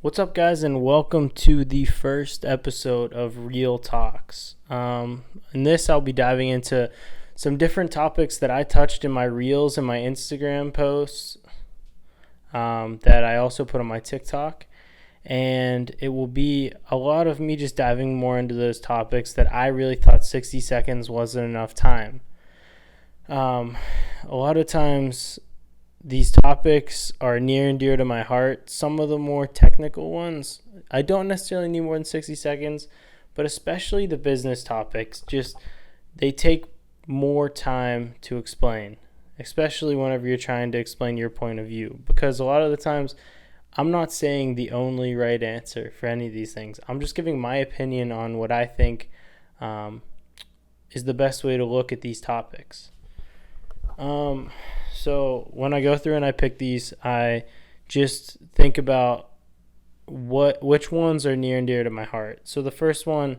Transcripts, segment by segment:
What's up, guys, and welcome to the first episode of Real Talks. In this, I'll be diving into some different topics that I touched in my Reels and my Instagram posts that I also put on my TikTok. And it will be a lot of me just diving more into those topics that I really thought 60 seconds wasn't enough time. A lot of times, these topics are near and dear to my heart. Some of the more technical ones, I don't necessarily need more than 60 seconds, but especially the business topics, they take more time to explain, especially whenever you're trying to explain your point of view. Because a lot of the times, I'm not saying the only right answer for any of these things. I'm just giving my opinion on what I think is the best way to look at these topics. So when I go through and I pick these, I just think about which ones are near and dear to my heart. So the first one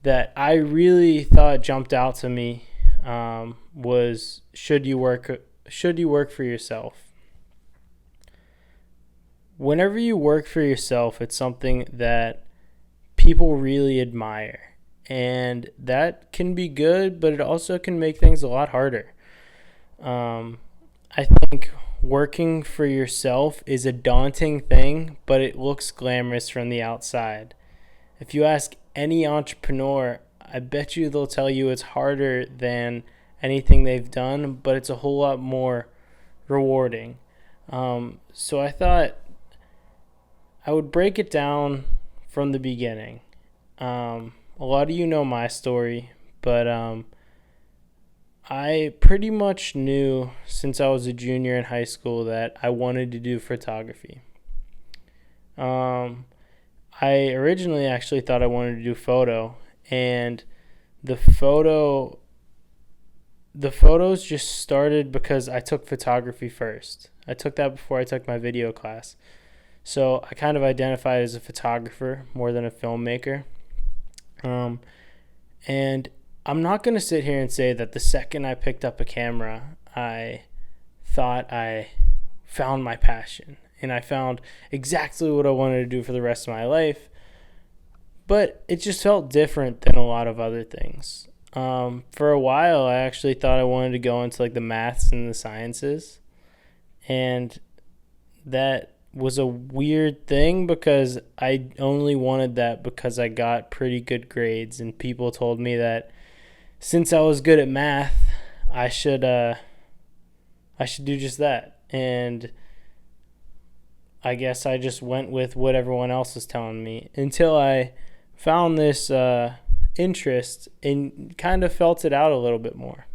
that I really thought jumped out to me was should you work for yourself? Whenever you work for yourself, it's something that people really admire, and that can be good, but it also can make things a lot harder. I think working for yourself is a daunting thing, but it looks glamorous from the outside. If you ask any entrepreneur, I bet you they'll tell you it's harder than anything they've done, but it's a whole lot more rewarding. So I thought I would break it down from the beginning. A lot of you know my story, but I pretty much knew since I was a junior in high school that I wanted to do photography. I originally actually thought I wanted to do photo, and the photos just started because I took photography first. I took that before I took my video class. So I kind of identified as a photographer more than a filmmaker. And I'm not going to sit here and say that the second I picked up a camera, I thought I found my passion and I found exactly what I wanted to do for the rest of my life. But it just felt different than a lot of other things. For a while, I actually thought I wanted to go into like the maths and the sciences. And that was a weird thing because I only wanted that because I got pretty good grades, and people told me that since I was good at math, I should do just that. And I guess I just went with what everyone else was telling me until I found this interest and kind of felt it out a little bit more.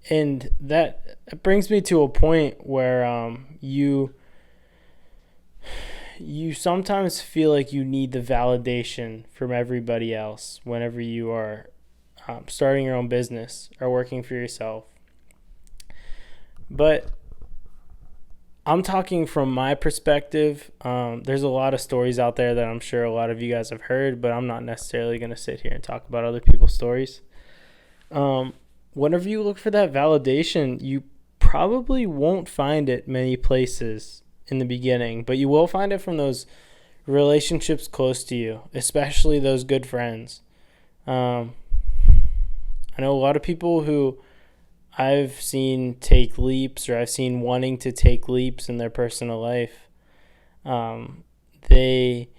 And that brings me to a point where you sometimes feel like you need the validation from everybody else whenever you are starting your own business or working for yourself. But I'm talking from my perspective. There's a lot of stories out there that I'm sure a lot of you guys have heard, but I'm not necessarily going to sit here and talk about other people's stories. Whenever you look for that validation, you probably won't find it many places in the beginning, but you will find it from those relationships close to you, especially those good friends. I know a lot of people who I've seen take leaps, or I've seen wanting to take leaps in their personal life. They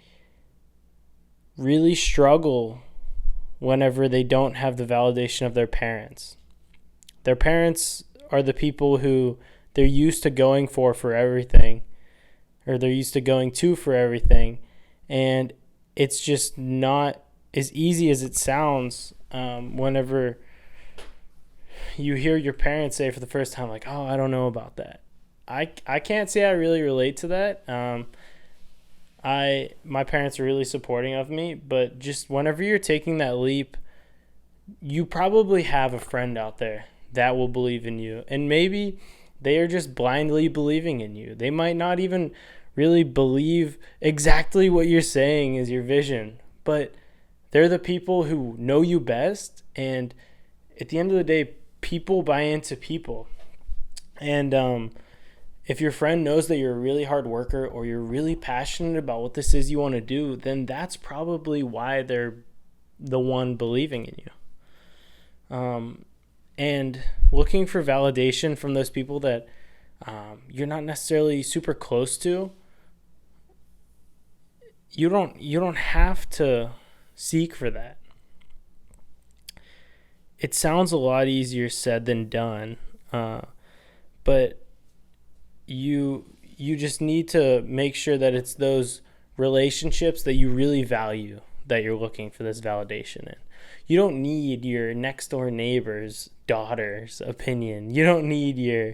really struggle whenever they don't have the validation of their parents. Their parents are the people who they're used to going for everything, or they're used to going to for everything, and it's just not as easy as it sounds whenever you hear your parents say for the first time, like, oh, I don't know about that. I can't say I really relate to that. My parents are really supporting of me, but just whenever you're taking that leap, you probably have a friend out there that will believe in you, and maybe they are just blindly believing in you. They might not even really believe exactly what you're saying is your vision, but they're the people who know you best, and at the end of the day, people buy into people. And If your friend knows that you're a really hard worker or you're really passionate about what this is you want to do, then that's probably why they're the one believing in you. And looking for validation from those people that you're not necessarily super close to, you don't have to seek for that. It sounds a lot easier said than done, but you just need to make sure that it's those relationships that you really value that you're looking for this validation in. You don't need your next door neighbor's daughter's opinion. You don't need your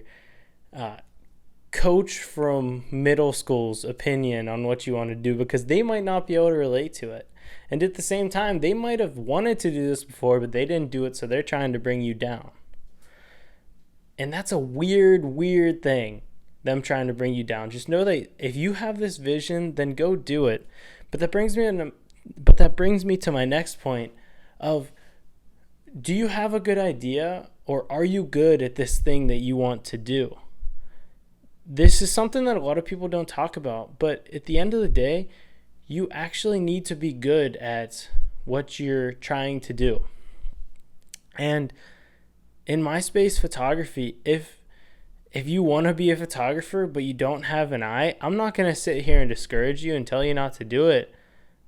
coach from middle school's opinion on what you want to do, because they might not be able to relate to it. And at the same time, they might have wanted to do this before, but they didn't do it, so they're trying to bring you down. And that's a weird thing, them trying to bring you down. Just know that if you have this vision, then go do it. But that brings me to my next point of, do you have a good idea, or are you good at this thing that you want to do? This is something that a lot of people don't talk about, but at the end of the day, you actually need to be good at what you're trying to do. And in my space, photography, if you want to be a photographer but you don't have an eye, I'm not going to sit here and discourage you and tell you not to do it,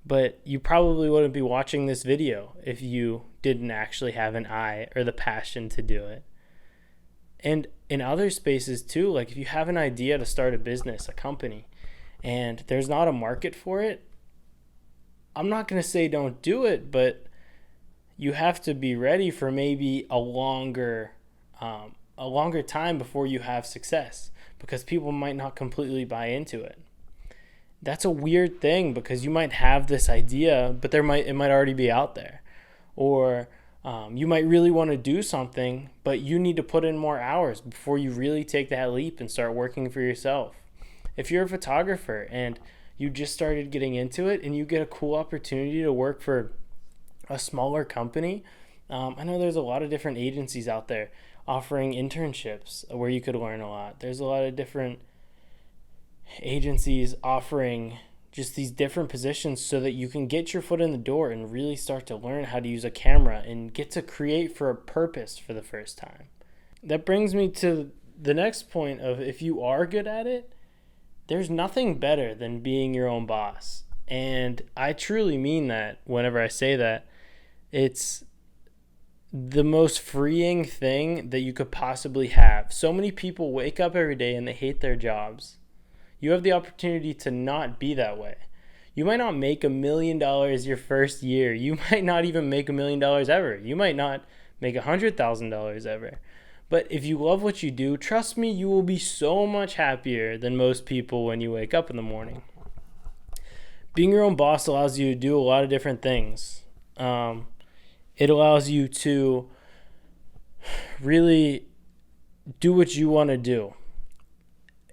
but you probably wouldn't be watching this video if you didn't actually have an eye or the passion to do it. And in other spaces too, like if you have an idea to start a business, a company, and there's not a market for it, I'm not going to say don't do it, but you have to be ready for maybe a longer time before you have success, because people might not completely buy into it. That's a weird thing, because you might have this idea, but it might already be out there. Or you might really want to do something, but you need to put in more hours before you really take that leap and start working for yourself. If you're a photographer and you just started getting into it and you get a cool opportunity to work for a smaller company, I know there's a lot of different agencies out there offering internships where you could learn a lot. There's a lot of different agencies offering just these different positions so that you can get your foot in the door and really start to learn how to use a camera and get to create for a purpose for the first time. That brings me to the next point of, if you are good at it, there's nothing better than being your own boss. And I truly mean that whenever I say that. It's the most freeing thing that you could possibly have. So many people wake up every day and they hate their jobs. You have the opportunity to not be that way. You might not make $1 million your first year. You might not even make $1 million ever. You might not make $100,000 ever. But if you love what you do, trust me, you will be so much happier than most people when you wake up in the morning. Being your own boss allows you to do a lot of different things. It allows you to really do what you want to do.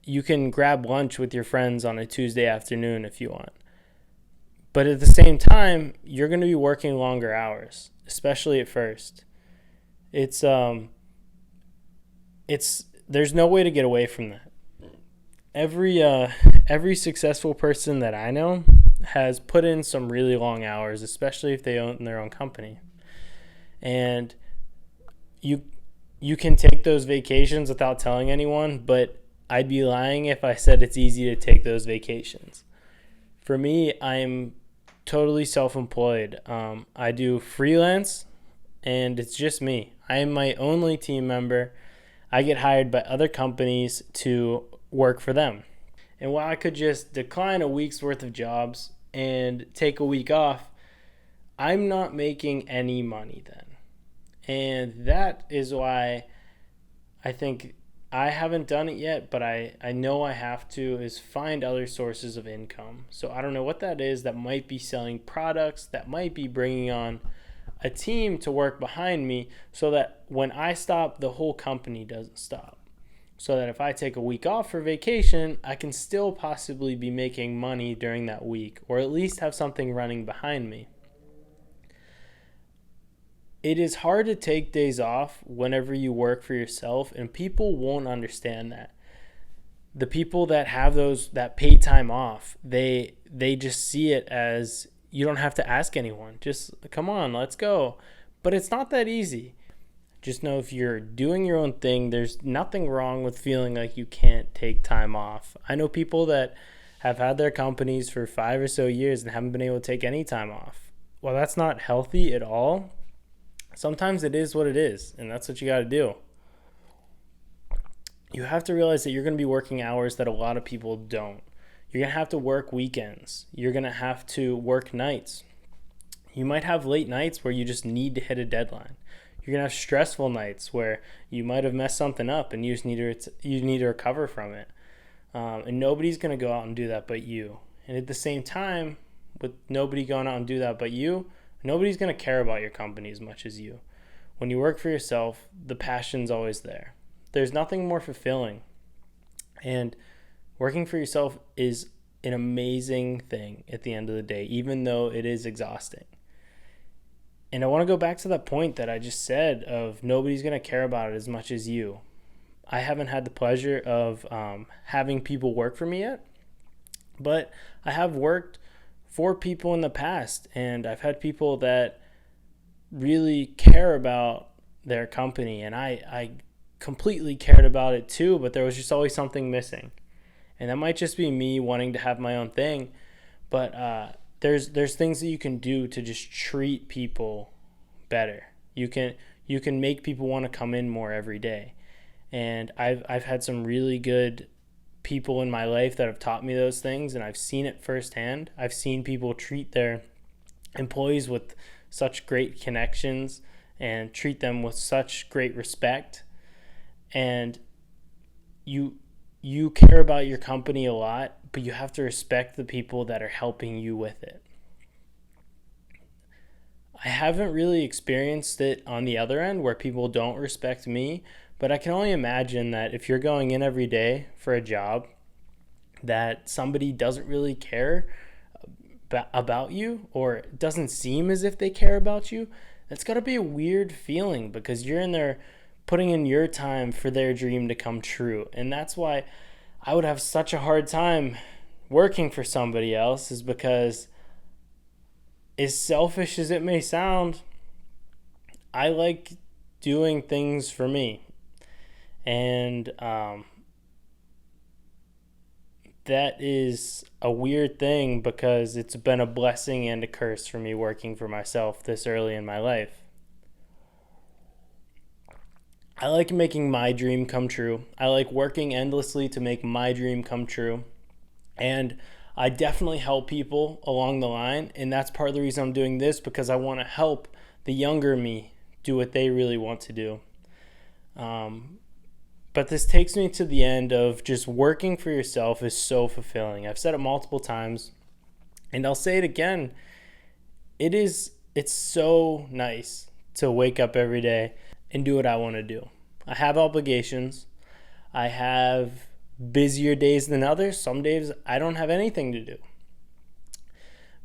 You can grab lunch with your friends on a Tuesday afternoon if you want. But at the same time, you're going to be working longer hours, especially at first. There's no way to get away from that. Every successful person that I know has put in some really long hours, especially if they own their own company. And you can take those vacations without telling anyone, but I'd be lying if I said it's easy to take those vacations. For me, I'm totally self-employed. I do freelance, and it's just me. I am my only team member. I get hired by other companies to work for them. And while I could just decline a week's worth of jobs and take a week off, I'm not making any money then. And that is why I think I haven't done it yet, but I know I have to, is find other sources of income. So I don't know what that is. That might be selling products, that might be bringing on a team to work behind me so that when I stop, the whole company doesn't stop. So that if I take a week off for vacation, I can still possibly be making money during that week, or at least have something running behind me. It is hard to take days off whenever you work for yourself, and people won't understand that. the people that have those that paid time off, they just see it as you don't have to ask anyone. Just come on, let's go. But it's not that easy. Just know if you're doing your own thing, there's nothing wrong with feeling like you can't take time off. I know people that have had their companies for 5 or so years and haven't been able to take any time off. Well, that's not healthy at all. Sometimes it is what it is, and that's what you got to do. You have to realize that you're going to be working hours that a lot of people don't. You're going to have to work weekends. You're going to have to work nights. You might have late nights where you just need to hit a deadline. You're going to have stressful nights where you might have messed something up and you just need to recover from it. And nobody's going to go out and do that but you. And at the same time, with nobody going out and do that but you, nobody's going to care about your company as much as you. When you work for yourself, the passion's always there. There's nothing more fulfilling. And working for yourself is an amazing thing at the end of the day, even though it is exhausting. And I want to go back to that point that I just said of nobody's going to care about it as much as you. I haven't had the pleasure of having people work for me yet, but I have worked for people in the past, and I've had people that really care about their company, and I completely cared about it too, but there was just always something missing. And that might just be me wanting to have my own thing, but there's things that you can do to just treat people better. You can make people want to come in more every day. And I've had some really good people in my life that have taught me those things, and I've seen it firsthand. I've seen people treat their employees with such great connections and treat them with such great respect. And you care about your company a lot, but you have to respect the people that are helping you with it. I haven't really experienced it on the other end where people don't respect me, but I can only imagine that if you're going in every day for a job that somebody doesn't really care about you, or it doesn't seem as if they care about you, that's got to be a weird feeling, because you're in there putting in your time for their dream to come true. And that's why I would have such a hard time working for somebody else, is because, as selfish as it may sound, I like doing things for me. And that is a weird thing, because it's been a blessing and a curse for me working for myself this early in my life. I like making my dream come true. I like working endlessly to make my dream come true. And I definitely help people along the line. And that's part of the reason I'm doing this, because I want to help the younger me do what they really want to do. But this takes me to the end of just working for yourself is so fulfilling. I've said it multiple times, and I'll say it again. It's so nice to wake up every day and do what I want to do. I have obligations. I have busier days than others. Some days I don't have anything to do.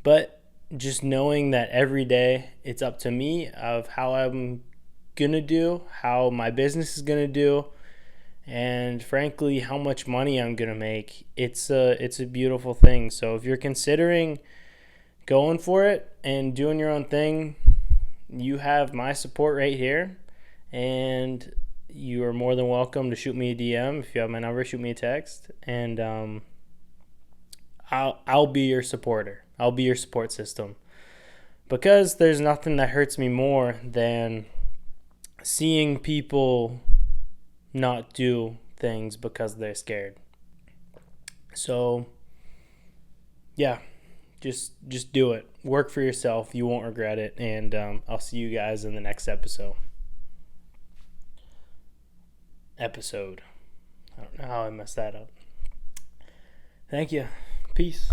But just knowing that every day it's up to me of how I'm going to do, how my business is going to do, and frankly, how much money I'm going to make, it's a beautiful thing. So if you're considering going for it and doing your own thing, you have my support right here. And you are more than welcome to shoot me a DM. If you have my number, shoot me a text, and I'll be your supporter. I'll be your support system, because there's nothing that hurts me more than seeing people not do things because they're scared. So yeah, just do it. Work for yourself. You won't regret it. And I'll see you guys in the next episode. I don't know how I messed that up. Thank you. Peace.